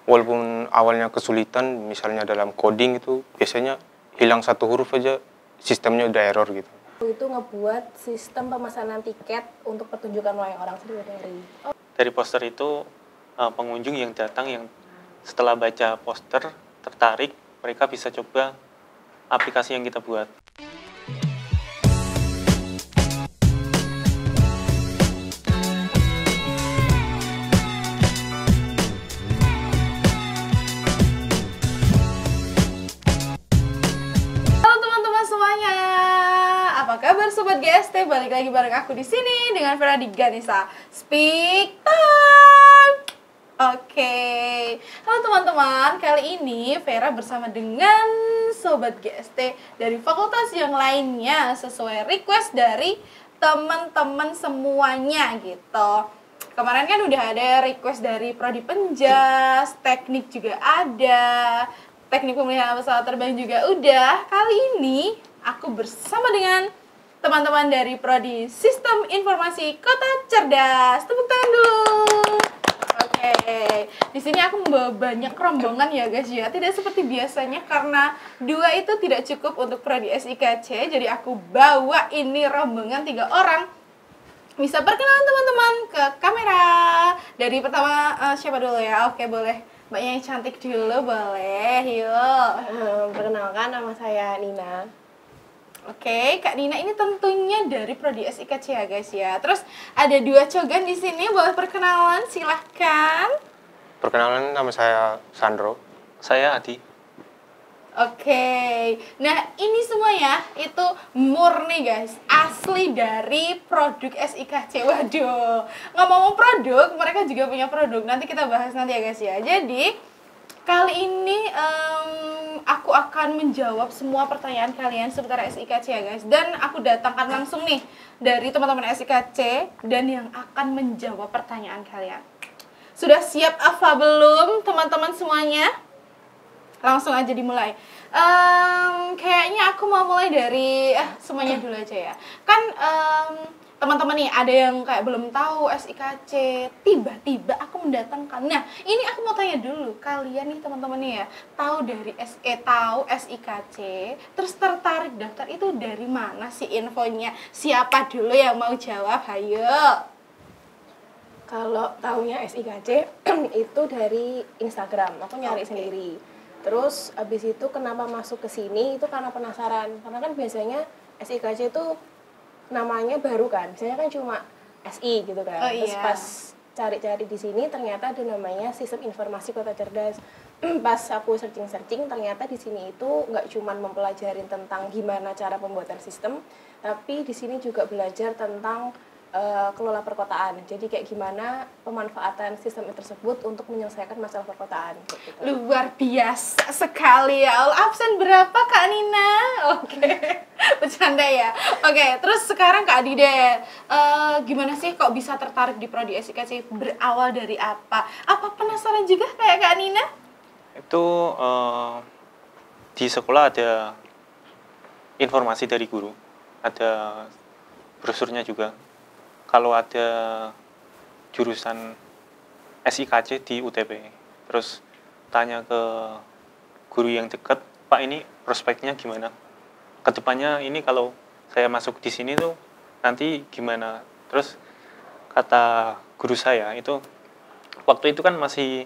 walaupun awalnya kesulitan, misalnya dalam coding itu biasanya hilang satu huruf aja sistemnya udah error gitu. Itu ngebuat sistem pemesanan tiket untuk pertunjukan wayang orang Sriwedari. Dari poster itu pengunjung yang datang yang setelah baca poster tertarik, mereka bisa coba aplikasi yang kita buat. Apa kabar Sobat GST? Balik lagi bareng aku di sini dengan Vera di Ganesha Speak Time. Oke. Halo teman-teman, kali ini Vera bersama dengan Sobat GST dari fakultas yang lainnya sesuai request dari teman-teman semuanya gitu. Kemarin kan udah ada request dari Prodi Penjas, teknik juga ada, teknik pemeliharaan pesawat terbang juga udah. Kali ini aku bersama dengan teman-teman dari Prodi Sistem Informasi Kota Cerdas. Tepuk tangan dulu. Oke. Di sini aku membawa banyak rombongan ya guys ya. Tidak seperti biasanya karena dua itu tidak cukup untuk Prodi SIKC. Jadi aku bawa ini rombongan 3 orang. Bisa perkenalan teman-teman ke kamera. Dari pertama siapa dulu ya? Oke, boleh. Mbaknya yang cantik dulu boleh. Yuk. Perkenalkan, nama saya Nina. Oke, Kak Nina ini tentunya dari Prodi SIKC ya guys ya. Terus ada 2 cogan di sini, boleh perkenalan, silahkan. Perkenalan, nama saya Sandro. Saya Adi. Oke, nah ini semua ya, itu murni guys, asli dari produk SIKC. Waduh, ngomong produk, mereka juga punya produk, nanti kita bahas nanti ya guys ya. Jadi, kali ini aku akan menjawab semua pertanyaan kalian seputar SIKC ya guys. Dan aku datangkan langsung nih dari teman-teman SIKC dan yang akan menjawab pertanyaan kalian. Sudah siap apa belum teman-teman semuanya? Langsung aja dimulai. Kayaknya aku mau mulai dari semuanya dulu aja ya. Kan teman-teman nih ada yang kayak belum tahu SIKC, tiba-tiba aku mendatangkan. Nah, ini aku mau tanya dulu, kalian nih teman-teman nih ya, tahu dari tahu SIKC, terus tertarik daftar itu dari mana sih infonya? Siapa dulu yang mau jawab? Hayo. Kalau taunya SIKC itu dari Instagram, aku nyari sendiri. Terus abis itu kenapa masuk ke sini itu karena penasaran. Karena kan biasanya SIKC itu namanya baru kan, biasanya kan cuma SI gitu kan. Oh, Terus iya. pas cari-cari di sini ternyata ada namanya Sistem Informasi Kota Cerdas. Pas aku searching ternyata di sini itu nggak cuma mempelajari tentang gimana cara pembuatan sistem, tapi di sini juga belajar tentang kelola perkotaan. Jadi kayak gimana pemanfaatan sistem tersebut untuk menyelesaikan masalah perkotaan. Gitu. Luar biasa sekali ya. Absen berapa Kak Nina? Oke. Bercanda ya. Oke, terus sekarang Kak Adi deh. Gimana sih kok bisa tertarik di Prodi SIKC? Berawal dari apa? Apa penasaran juga kayak Kak Nina? Itu di sekolah ada informasi dari guru, ada brosurnya juga. Kalau ada jurusan SIKC di UTP, terus tanya ke guru yang dekat, Pak ini prospeknya gimana? Kedepannya ini kalau saya masuk di sini tuh nanti gimana? Terus kata guru saya itu waktu itu kan masih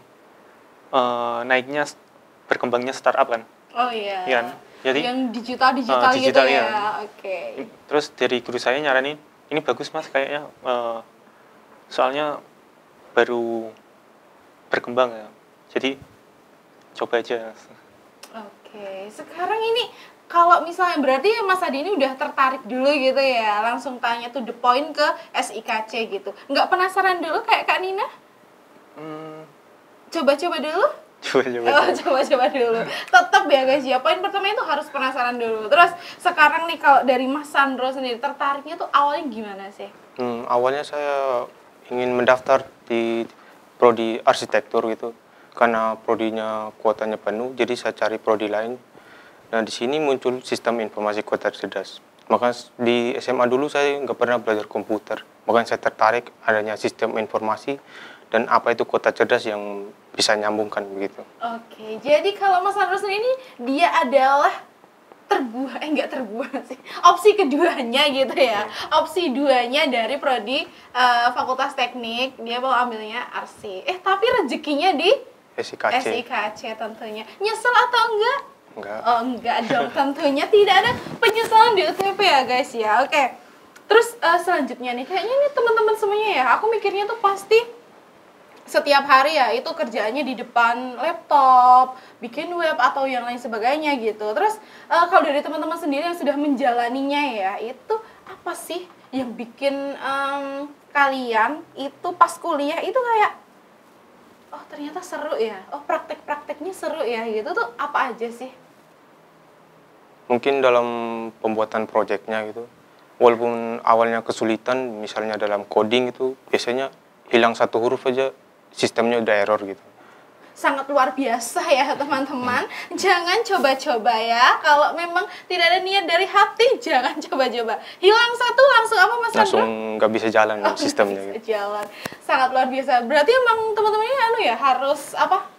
naiknya berkembangnya startup kan? Oh iya. Iya kan? Jadi yang digital gitu digital, ya. ya. Oke. Terus dari guru saya nyaranin, ini bagus mas kayaknya, soalnya baru berkembang ya. Jadi coba aja. Oke. Sekarang ini kalau misalnya berarti Mas Adi ini udah tertarik dulu gitu ya, langsung tanya tuh the point ke SIKC gitu. Nggak penasaran dulu kayak Kak Nina? Coba-coba dulu? Coba-coba dulu. Tetap ya guys ya, poin pertama itu harus penasaran dulu. Terus sekarang nih kalau dari Mas Sandro sendiri, tertariknya tuh awalnya gimana sih? Awalnya saya ingin mendaftar di prodi arsitektur gitu. Karena prodinya kuotanya penuh, jadi saya cari prodi lain. Nah, di sini muncul Sistem Informasi Kota Cerdas. Maka di SMA dulu saya nggak pernah belajar komputer. Makanya saya tertarik adanya sistem informasi dan apa itu kota cerdas yang bisa nyambungkan begitu. Oke, jadi kalau Mas Sandro sendiri ini dia adalah enggak terbuah sih, opsi keduanya gitu ya, opsi duanya dari prodi Fakultas Teknik, dia mau ambilnya arsi. Tapi rezekinya di SIKC. SIKC tentunya. Nyesel atau enggak? Enggak. Oh, enggak dong, tentunya tidak ada penyesalan di UTP ya guys ya. Oke. Terus selanjutnya nih, kayaknya nih teman-teman semuanya ya, aku mikirnya tuh pasti setiap hari ya itu kerjaannya di depan laptop, bikin web atau yang lain sebagainya gitu. Terus kalau dari teman-teman sendiri yang sudah menjalaninya ya, itu apa sih yang bikin kalian itu pas kuliah itu kayak oh ternyata seru ya, oh praktek-prakteknya seru ya gitu tuh apa aja sih? Mungkin dalam pembuatan proyeknya gitu, walaupun awalnya kesulitan, misalnya dalam coding itu biasanya hilang satu huruf aja sistemnya udah error gitu. Sangat luar biasa ya teman-teman. Jangan coba-coba ya. Kalau memang tidak ada niat dari hati, jangan coba-coba. Hilang satu langsung apa Mas Sandro? Langsung nggak bisa jalan sistemnya Bisa gitu. jalan. Sangat luar biasa. Berarti emang teman-teman ini ya harus apa?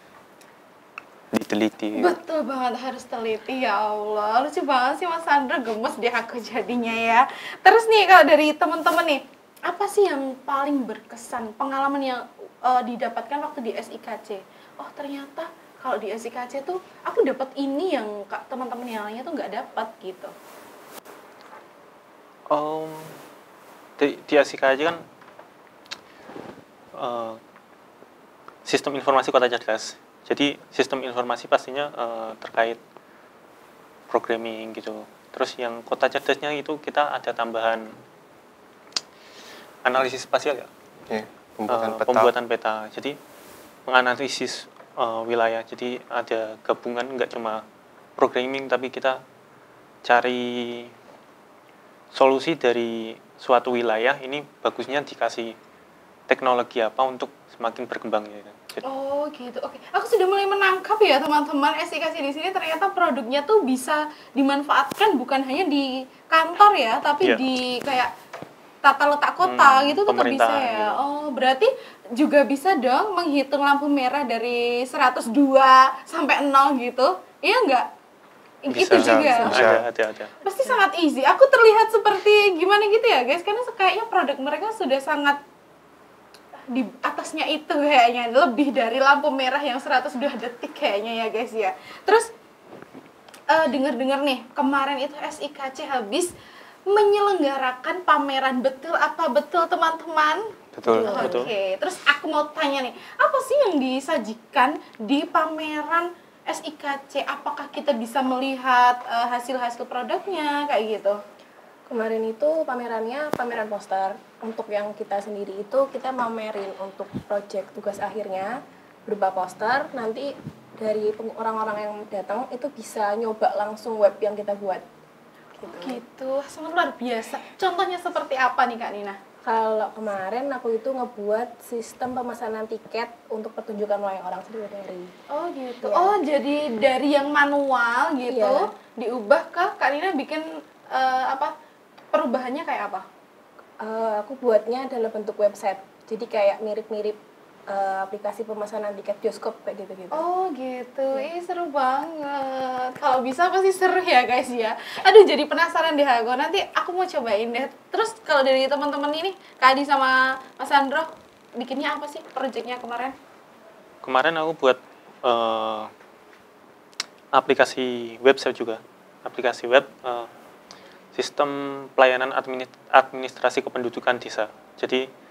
Diteliti. Betul banget, harus teliti. Ya Allah, lucu banget sih Mas Sandro, gemes deh aku jadinya ya. Terus nih kalau dari teman-teman nih, apa sih yang paling berkesan pengalaman yang didapatkan waktu di SIKC? Oh ternyata kalau di SIKC tuh aku dapat ini yang teman-teman yang lainnya tuh nggak dapat gitu. Di SIKC kan sistem informasi kota cerdas. Jadi sistem informasi pastinya terkait programming gitu. Terus yang kota cerdasnya itu kita ada tambahan analisis spasial ya. Ya, pembuatan peta. Pembuatan peta. Jadi menganalisis wilayah. Jadi ada gabungan nggak cuma programming tapi kita cari solusi dari suatu wilayah ini bagusnya dikasih teknologi apa untuk semakin berkembang ya. Jadi, Oh gitu, oke. Aku sudah mulai menangkap ya teman-teman, SIKC di sini ternyata produknya tuh bisa dimanfaatkan bukan hanya di kantor ya, tapi Iya. di kayak tata letak kota gitu tetap bisa pemerintahan ya. gitu. Oh berarti juga bisa dong menghitung lampu merah dari 102 sampai 0 gitu, iya enggak? Itu bisa, juga. bisa. ada. Pasti sangat easy. Aku terlihat seperti gimana gitu ya guys, karena kayaknya produk mereka sudah sangat di atasnya itu kayaknya, lebih dari lampu merah yang 102 detik kayaknya ya guys ya. Terus dengar-dengar nih kemarin itu SIKC habis menyelenggarakan pameran, betul apa betul teman-teman? Betul. Oke, terus aku mau tanya nih, apa sih yang disajikan di pameran SIKC? Apakah kita bisa melihat hasil-hasil produknya kayak gitu? Kemarin itu pameran poster. Untuk yang kita sendiri itu kita mamerin untuk project tugas akhirnya berupa poster. Nanti dari orang-orang yang datang itu bisa nyoba langsung web yang kita buat. Gitu, sangat luar biasa. Contohnya seperti apa nih Kak Nina? Kalau kemarin aku itu ngebuat sistem pemesanan tiket untuk pertunjukan wayang orang Sriwedari. Oh gitu. Iya. Oh jadi dari yang manual gitu Iya. diubah ke Kak Nina bikin perubahannya kayak apa? Aku buatnya dalam bentuk website. Jadi kayak mirip-mirip aplikasi pemesanan tiket bioskop kayak gitu-gitu. Oh gitu, ih seru banget. Kalau bisa pasti seru ya guys ya. Aduh jadi penasaran deh aku. Nanti aku mau cobain deh. Terus kalau dari teman-teman ini, Kak Adi sama Mas Sandro, bikinnya apa sih proyeknya kemarin? Kemarin aku buat aplikasi website juga. Aplikasi web sistem pelayanan administrasi kependudukan desa. Jadi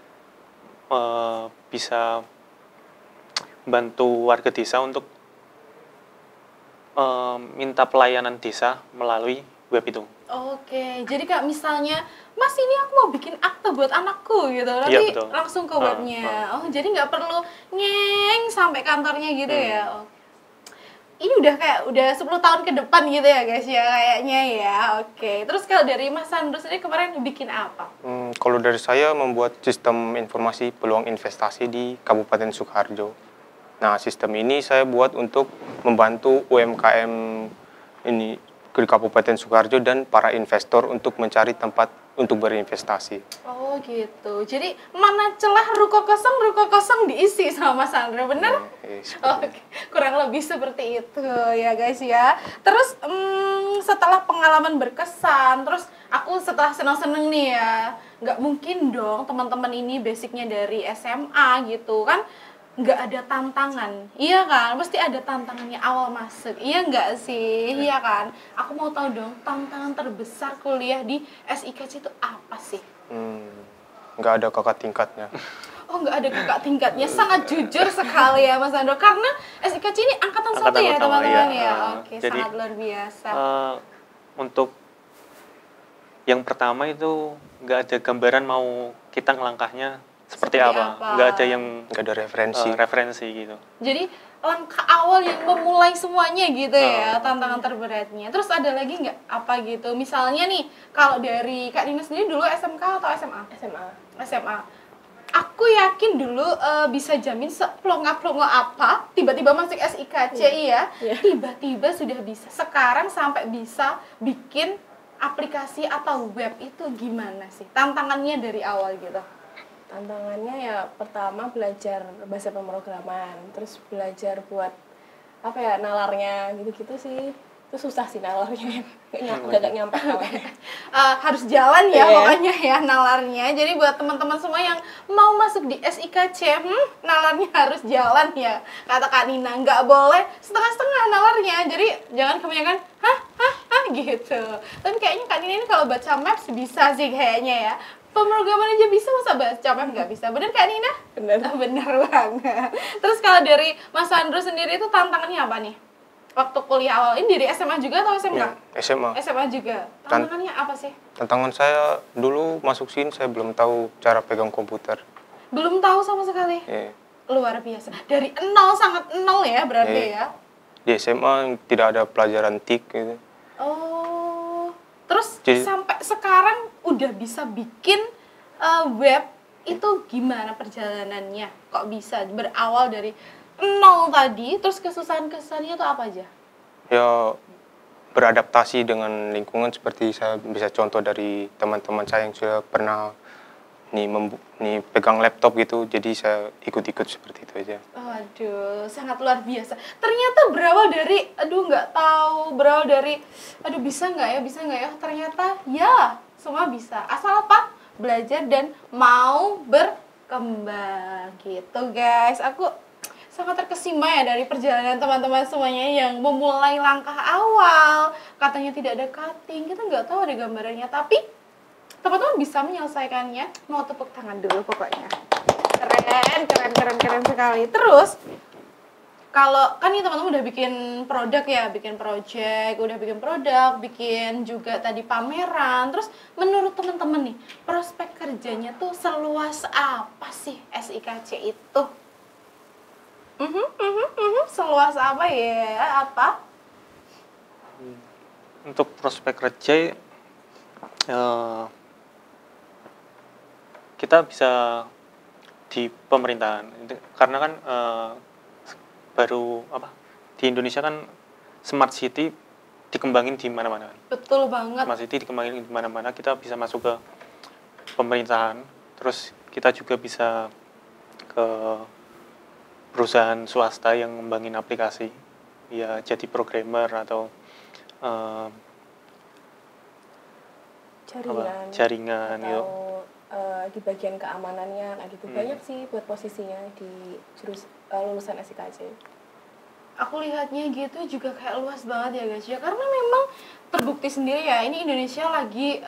bisa bantu warga desa untuk minta pelayanan desa melalui web itu. Oke, jadi Kak misalnya, Mas ini aku mau bikin akte buat anakku gitu, nanti Iya, betul. langsung ke webnya. Oh jadi nggak perlu ngeng sampai kantornya gitu ya. Oh. Ini udah 10 tahun ke depan gitu ya guys ya kayaknya ya. Oke. Terus kalau dari Mas Sandro sendiri kemarin bikin apa? Kalau dari saya membuat sistem informasi peluang investasi di Kabupaten Sukoharjo. Nah, sistem ini saya buat untuk membantu UMKM ini di Kabupaten Sukoharjo dan para investor untuk mencari tempat untuk berinvestasi. Oh gitu. Jadi mana celah ruko kosong diisi sama Mas Andro, bener? Seperti Oke, kurang lebih seperti itu ya guys ya. Terus setelah pengalaman berkesan, terus aku setelah seneng-seneng nih ya, nggak mungkin dong teman-teman ini basicnya dari SMA gitu kan, nggak ada tantangan, iya kan? Pasti ada tantangannya awal masuk, iya nggak sih? Iya kan? Aku mau tahu dong, tantangan terbesar kuliah di SIKC itu apa sih? nggak ada kakak tingkatnya. Oh, nggak ada kakak tingkatnya, sangat jujur sekali ya Mas Andro, karena SIKC ini angkatan 1 ya pertama, teman-teman iya. ya. Oke, Jadi, sangat luar biasa. Untuk yang pertama itu nggak ada gambaran mau kita ngelangkahnya seperti apa. Nggak ada yang Nggak ada referensi. referensi gitu. Jadi langkah awal yang memulai semuanya gitu ya, tantangan terberatnya. Terus ada lagi nggak apa gitu? Misalnya nih, kalau dari Kak Nina sendiri dulu SMK atau SMA? SMA. SMA. Aku yakin dulu bisa jamin seplonga-plongo apa, tiba-tiba masuk SIKC ya, tiba-tiba sudah bisa. Sekarang sampai bisa bikin aplikasi atau web itu gimana sih? Tantangannya dari awal gitu. Tantangannya ya pertama belajar bahasa pemrograman, terus belajar buat apa ya, nalarnya gitu-gitu sih. Itu susah sih nalarnya, nggak nyampe nalarnya. Harus jalan ya Iya. pokoknya ya nalarnya. Jadi buat teman-teman semua yang mau masuk di SIKC, nalarnya harus jalan ya. Kata Kak Nina, nggak boleh setengah-setengah nalarnya. Jadi jangan kebanyakan hah gitu. Tapi kayaknya Kak Nina ini kalau baca maps bisa sih kayaknya ya. Pemrograman aja bisa, masa baca map nggak bisa? Bener Kak Nina? Bener. Bener banget. Terus kalau dari Mas Andro sendiri itu tantangannya apa nih? Waktu kuliah awal ini dari SMA juga atau SMK? Ya, SMA. SMA juga. Tantangannya apa sih? Tantangan saya dulu masuk sini saya belum tahu cara pegang komputer. Belum tahu sama sekali. Ya. Luar biasa. Dari nol, sangat nol ya berarti ya. Di SMA tidak ada pelajaran TIK gitu. Oh. Terus Jadi- sampai sekarang udah bisa bikin web itu gimana perjalanannya? Kok bisa berawal dari nol tadi, terus kesusahan-kesusahannya itu apa aja? Ya beradaptasi dengan lingkungan, seperti saya bisa contoh dari teman-teman saya yang sudah pernah nih pegang laptop gitu, jadi saya ikut-ikut seperti itu aja. Waduh, sangat luar biasa. Ternyata berawal dari, nggak tahu, berawal dari, bisa nggak ya, ternyata ya, semua bisa. Asal apa? Belajar dan mau berkembang gitu guys. Aku sangat terkesima ya dari perjalanan teman-teman semuanya yang memulai langkah awal. Katanya tidak ada cutting, kita nggak tahu ada gambarannya, tapi teman-teman bisa menyelesaikannya. Mau tepuk tangan dulu pokoknya. Keren sekali. Terus kalau kan nih teman-teman udah bikin produk ya, bikin project, udah bikin produk, bikin juga tadi pameran. Terus menurut teman-teman nih, prospek kerjanya tuh seluas apa sih SIKC itu? Seluas apa ya? Apa? Untuk prospek kerja kita bisa di pemerintahan, karena kan baru di Indonesia kan smart city dikembangin di mana-mana. Betul banget. Smart city dikembangin di mana-mana, kita bisa masuk ke pemerintahan, terus kita juga bisa ke perusahaan swasta yang ngembangin aplikasi, ya jadi programmer atau jaringan atau yuk. Di bagian keamanannya kayak gitu. Banyak sih buat posisinya di lulusan SIKC. Aku lihatnya gitu juga kayak luas banget ya guys ya, karena memang terbukti sendiri ya, ini Indonesia lagi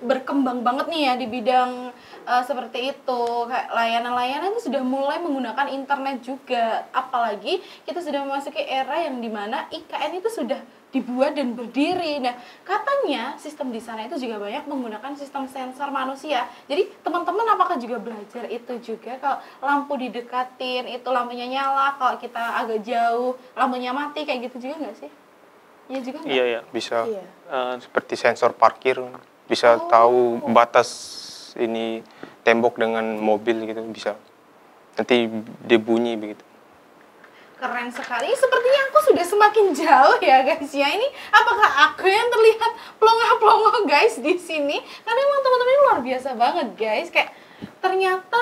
berkembang banget nih ya di bidang seperti itu. Kayak layanan-layanan itu sudah mulai menggunakan internet juga, apalagi kita sudah memasuki era yang dimana IKN itu sudah dibuat dan berdiri. Nah, katanya sistem di sana itu juga banyak menggunakan sistem sensor manusia. Jadi teman-teman apakah juga belajar itu juga? Kalau lampu didekatin, itu lampunya nyala. Kalau kita agak jauh, lampunya mati, kayak gitu juga nggak sih? Iya juga nggak? Iya. Bisa Iya. seperti sensor parkir, bisa tahu batas ini tembok dengan mobil gitu, bisa. Nanti dia bunyi begitu. keren sekali. Sepertinya aku sudah semakin jauh ya guys ya. Ini apakah aku yang terlihat plonga-plongo guys di sini? Karena emang teman-teman ini luar biasa banget guys. Kayak ternyata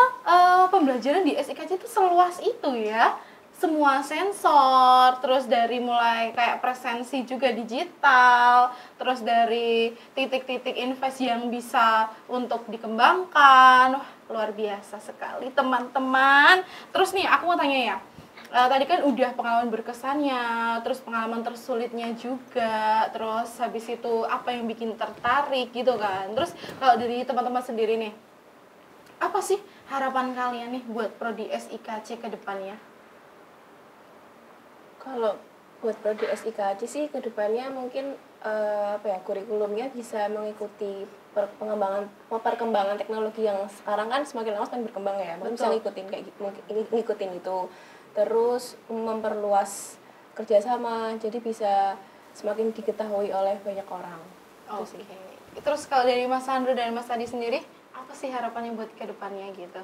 pembelajaran di SIKC itu seluas itu ya. Semua sensor, terus dari mulai kayak presensi juga digital, terus dari titik-titik invest yang bisa untuk dikembangkan. Wah, luar biasa sekali teman-teman. Terus nih aku mau tanya ya, tadi kan udah pengalaman berkesannya, terus pengalaman tersulitnya juga, terus habis itu apa yang bikin tertarik gitu kan. Terus kalau dari teman-teman sendiri nih, apa sih harapan kalian nih buat prodi SIKC ke depannya? Kalau buat prodi SIKC sih kedepannya mungkin kurikulumnya bisa mengikuti perkembangan teknologi yang sekarang kan semakin lama semakin berkembang ya, mungkin bisa ngikutin kayak gitu, ngikutin itu, terus memperluas kerjasama jadi bisa semakin diketahui oleh banyak orang. Oke. Terus kalau dari Mas Sandro dan Mas Adi sendiri, apa sih harapannya buat ke depannya gitu?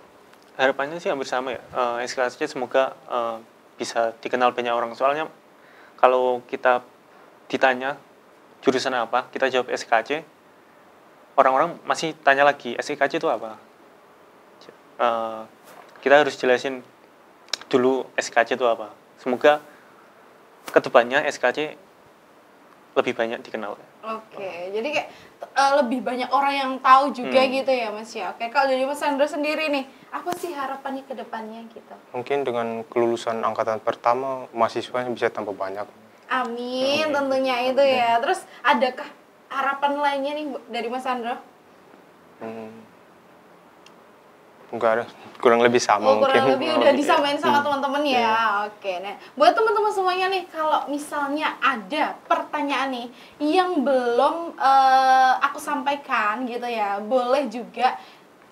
Harapannya sih hampir sama ya. SIKC semoga bisa dikenal banyak orang. Soalnya kalau kita ditanya jurusan apa, kita jawab SIKC, orang-orang masih tanya lagi, SIKC itu apa? Kita harus jelasin dulu SIKC itu apa. Semoga kedepannya SIKC lebih banyak dikenal. Oke, jadi kayak lebih banyak orang yang tahu juga gitu ya Mas ya. Oke, kalau dari Mas Sandro sendiri nih, apa sih harapannya ke depannya gitu? Mungkin dengan kelulusan angkatan pertama, mahasiswanya bisa tambah banyak. Amin, tentunya itu ya. Terus adakah harapan lainnya nih dari Mas Sandro? Enggak ada, kurang lebih sama mungkin. Kurang lebih udah disamain sama teman-teman ya. Oke, nah buat teman-teman semuanya nih, kalau misalnya ada pertanyaan nih yang belum aku sampaikan gitu ya, boleh juga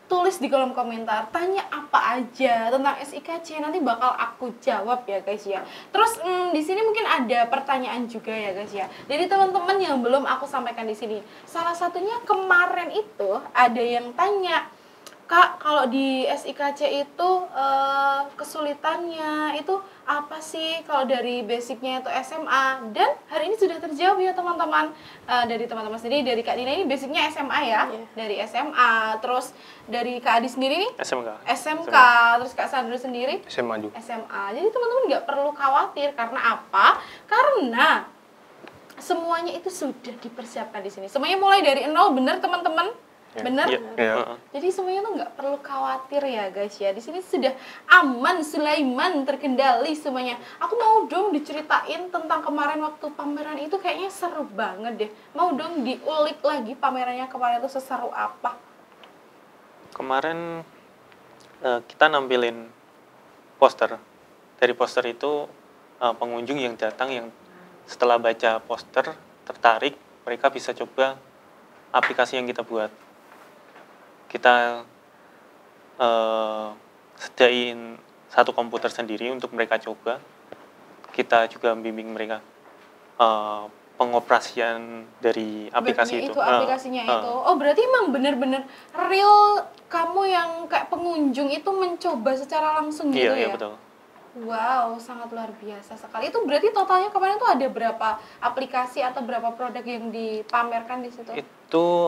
tulis di kolom komentar, tanya apa aja tentang SIKC, nanti bakal aku jawab ya guys ya. Terus di sini mungkin ada pertanyaan juga ya guys ya. Jadi teman-teman yang belum aku sampaikan di sini, salah satunya kemarin itu ada yang tanya, Kak, kalau di SIKC itu kesulitannya itu apa sih kalau dari basicnya itu SMA? Dan hari ini sudah terjawab ya teman-teman. Dari teman-teman sendiri, dari Kak Dina ini basicnya SMA ya, dari SMA. Terus dari Kak Adi sendiri nih? SMK. Terus Kak Sandro sendiri? SMA juga. SMA. Jadi teman-teman nggak perlu khawatir, karena apa? Karena semuanya itu sudah dipersiapkan di sini. Semuanya mulai dari nol, bener teman-teman? Bener? Ya. Jadi semuanya tuh nggak perlu khawatir ya guys ya. Di sini sudah aman, Sulaiman, terkendali semuanya. Aku mau dong diceritain tentang kemarin waktu pameran itu, kayaknya seru banget deh. Mau dong diulik lagi pamerannya kemarin itu seseru apa? Kemarin kita nampilin poster. Dari poster itu pengunjung yang datang yang setelah baca poster tertarik, mereka bisa coba aplikasi yang kita buat. Kita sediain satu komputer sendiri untuk mereka coba. Kita juga membimbing mereka pengoperasian dari aplikasi itu. Aplikasinya itu. Oh, berarti emang bener-bener real kamu yang kayak pengunjung itu mencoba secara langsung gitu ya? Iya, betul. Wow, sangat luar biasa sekali. Itu berarti totalnya kemarin tuh ada berapa aplikasi atau berapa produk yang dipamerkan di situ? Itu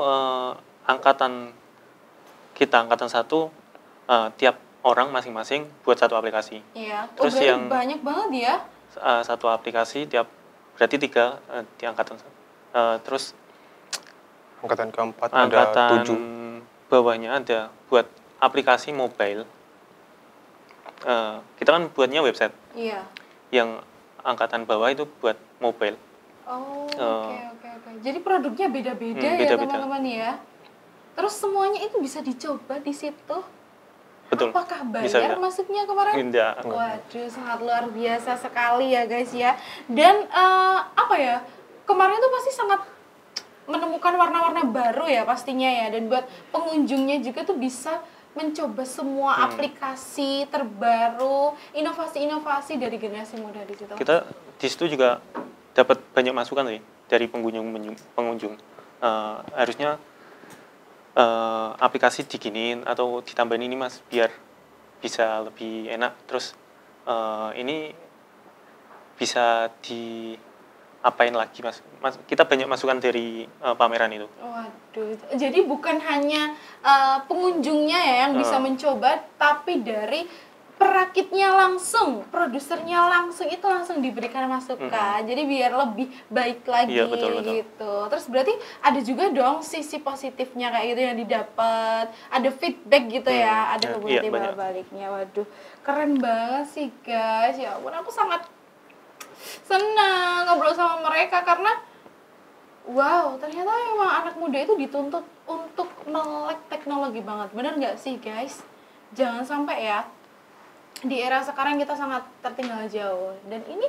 angkatan 1 tiap orang masing-masing buat satu aplikasi. Iya. Terus berarti yang banyak banget ya? Satu aplikasi tiap, berarti 3 di angkatan. Terus Angkatan keempat angkatan ada 7. bawahnya ada buat aplikasi mobile. Kita kan buatnya website. Iya. Yang angkatan bawah itu buat mobile. Oh, oke. Jadi produknya beda-beda ya beda-beda. teman-teman ya? Terus semuanya itu bisa dicoba di situ? Betul. Apakah bayar Bisa. masuknya kemarin? Tidak. Waduh, sangat luar biasa sekali ya guys ya. Dan apa ya, kemarin itu pasti sangat menemukan warna-warna baru ya pastinya ya. Dan buat pengunjungnya juga tuh bisa mencoba semua aplikasi terbaru, inovasi-inovasi dari generasi muda di situ. Kita di situ juga dapat banyak masukan sih dari pengunjung. Harusnya aplikasi diginiin atau ditambahin ini mas biar bisa lebih enak. Terus ini bisa diapain lagi mas? Kita banyak masukan dari pameran itu. Waduh, jadi bukan hanya pengunjungnya ya yang bisa mencoba, tapi dari perakitnya langsung, produsernya langsung itu langsung diberikan masukan. Jadi biar lebih baik lagi Iya, betul. gitu. Terus berarti ada juga dong sisi positifnya kayak gitu yang didapat, ada feedback gitu ya, ada hubungan iya, timbal baliknya. Waduh, keren banget sih guys. Ya ampun, aku sangat senang ngobrol sama mereka karena wow, ternyata emang anak muda itu dituntut untuk melek teknologi banget. Bener nggak sih guys? Jangan sampai ya, di era sekarang kita sangat tertinggal jauh. Dan ini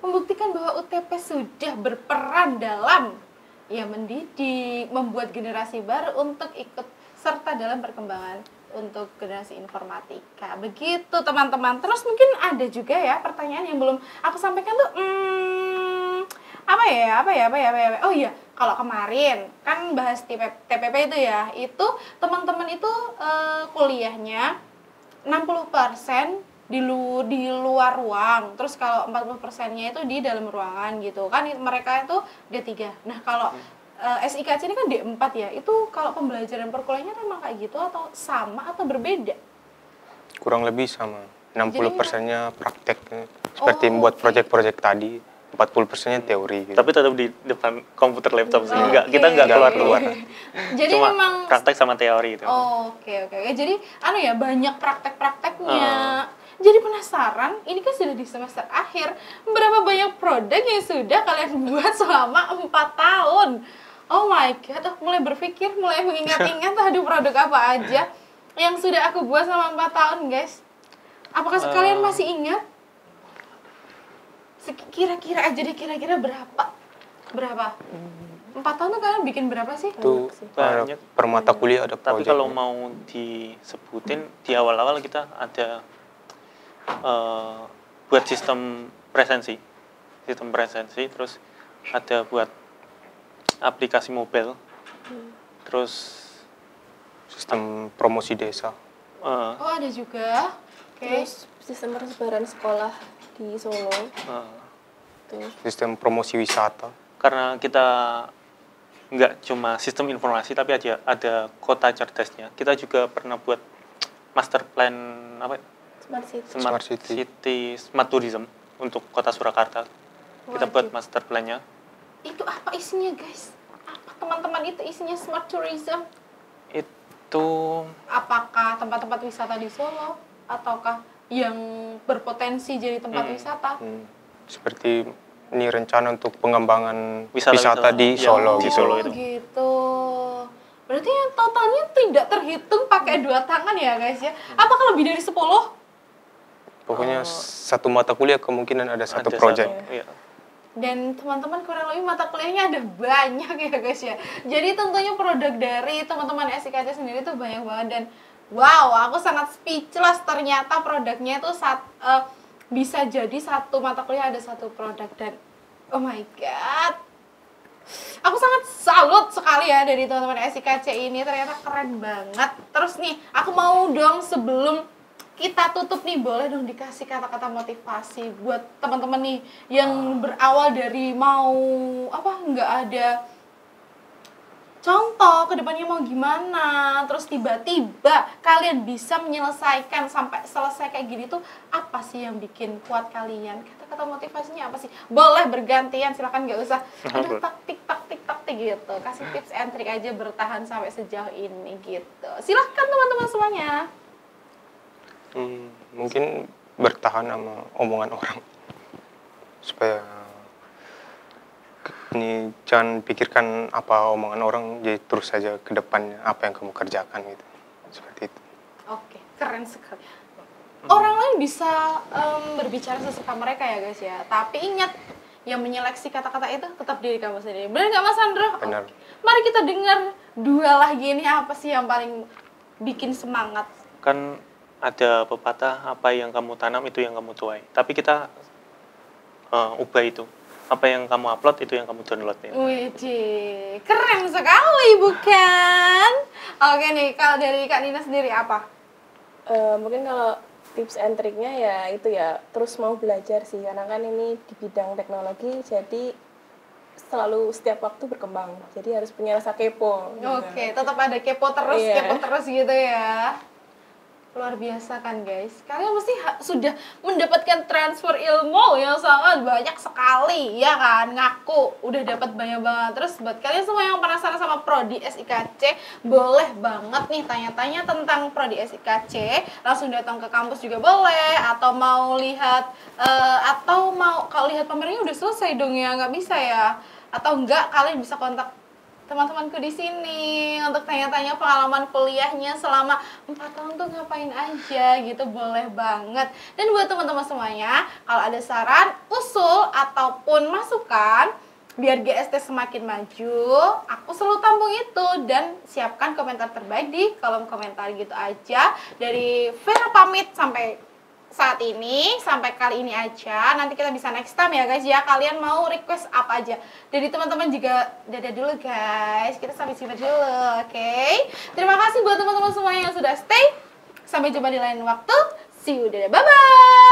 membuktikan bahwa UTP sudah berperan dalam ya mendidik, membuat generasi baru untuk ikut serta dalam perkembangan untuk generasi informatika. Begitu teman-teman. Terus mungkin ada juga ya pertanyaan yang belum aku sampaikan tuh apa ya? Oh iya, kalau kemarin kan bahas TPP itu ya, itu teman-teman itu kuliahnya 60% di luar ruang. Terus kalau 40%-nya itu di dalam ruangan gitu. Kan mereka itu D3. Nah, kalau SIKC ini kan D4 ya. Itu kalau pembelajaran perkuliahannya memang kayak gitu atau sama atau berbeda? Kurang lebih sama. 60%-nya praktek seperti membuat proyek-proyek tadi, 40%-nya teori gitu. Tapi tetap di depan komputer laptop sih. Kita nggak keluar. Jadi cuma memang praktek sama teori itu. Oke. Jadi ya banyak praktek-prakteknya. Jadi penasaran, ini kan sudah di semester akhir, berapa banyak produk yang sudah kalian buat selama 4 tahun? Oh my god, mulai berpikir, mulai mengingat-ingat aduh produk apa aja yang sudah aku buat selama 4 tahun, guys. Apakah kalian masih ingat? Kira-kira berapa? 4 tahun tuh kalian bikin berapa sih? Itu Banyak. per mata kuliah ada Tapi proyek. kalau mau disebutin, di awal-awal kita ada buat sistem presensi, terus ada buat aplikasi mobile, terus sistem promosi desa. Oh, ada juga. Oke. Terus sistem persebaran sekolah di Solo. Tuh. Sistem promosi wisata. Karena kita nggak cuma sistem informasi tapi ada kota cerdasnya, kita juga pernah buat master plan Smart City. Smart Tourism untuk kota Surakarta. Kita buat master plan-nya. Itu apa isinya, guys? Apa teman-teman itu isinya Smart Tourism? Itu Apakah tempat-tempat wisata di Solo ataukah yang berpotensi jadi tempat wisata? Seperti ini rencana untuk pengembangan Wisata di yang Solo di gitu. Solo itu. Gitu. Berarti yang totalnya tidak terhitung pakai 2 tangan ya, guys ya. Apakah lebih dari 10? Pokoknya satu mata kuliah kemungkinan ada satu Ada proyek. iya. Dan teman-teman kurang lebih mata kuliahnya ada banyak ya guys ya. Jadi tentunya produk dari teman-teman SIKC sendiri tuh banyak banget. Dan wow, aku sangat speechless, ternyata produknya itu bisa jadi satu mata kuliah ada satu produk. Dan oh my god, aku sangat salut sekali ya dari teman-teman SIKC ini, ternyata keren banget. Terus nih, aku mau dong sebelum kita tutup nih, boleh dong dikasih kata-kata motivasi buat teman-teman nih yang berawal dari nggak ada contoh kedepannya mau gimana, terus tiba-tiba kalian bisa menyelesaikan sampai selesai kayak gini tuh apa sih yang bikin kuat kalian? Kata-kata motivasinya apa sih? Boleh bergantian, silakan, nggak usah ada taktik gitu. Kasih tips and trick aja bertahan sampai sejauh ini gitu. Silahkan teman-teman semuanya. Mungkin bertahan sama omongan orang supaya ini jangan pikirkan apa omongan orang, jadi terus saja ke depannya apa yang kamu kerjakan gitu, seperti itu. Oke, keren sekali. Orang lain bisa berbicara sesuka mereka ya guys ya, tapi ingat yang menyeleksi kata-kata itu tetap diri kamu sendiri. Benar nggak Mas Andro? Benar. Mari kita dengar 2 lagi ini, apa sih yang paling bikin semangat? Kan ada pepatah, apa yang kamu tanam itu yang kamu tuai. Tapi kita ubah itu. Apa yang kamu upload itu yang kamu download ya. Wih, keren sekali bukan? Oke nih, kalau dari Kak Nina sendiri apa? Mungkin kalau Tips and triknya ya itu ya terus mau belajar sih, karena kan ini di bidang teknologi, jadi selalu setiap waktu berkembang. Jadi harus punya rasa kepo. Gitu. Oke, tetap ada kepo terus, Iya. kepo terus gitu ya. Luar biasa kan guys. Kalian mesti sudah mendapatkan transfer ilmu yang sangat banyak sekali, ya kan? Ngaku udah dapat banyak banget. Terus buat kalian semua yang penasaran sama Prodi SIKC, boleh banget nih tanya-tanya tentang Prodi SIKC. Langsung datang ke kampus juga boleh, atau mau lihat kalau lihat pamernya udah selesai dong ya, nggak bisa ya. Atau enggak, kalian bisa kontak teman-temanku di sini untuk tanya-tanya pengalaman kuliahnya selama 4 tahun tuh ngapain aja gitu, boleh banget. Dan buat teman-teman semuanya, kalau ada saran, usul ataupun masukan biar GST semakin maju, aku selalu tampung itu dan siapkan komentar terbaik di kolom komentar gitu aja. Dari Vera pamit sampai saat ini, sampai kali ini aja. Nanti kita bisa next time ya guys ya. Kalian mau request apa aja. Dari teman-teman juga dadah dulu guys. Kita sampai sini dulu, oke? Terima kasih buat teman-teman semua yang sudah stay. Sampai jumpa di lain waktu. See you, dadah, bye-bye.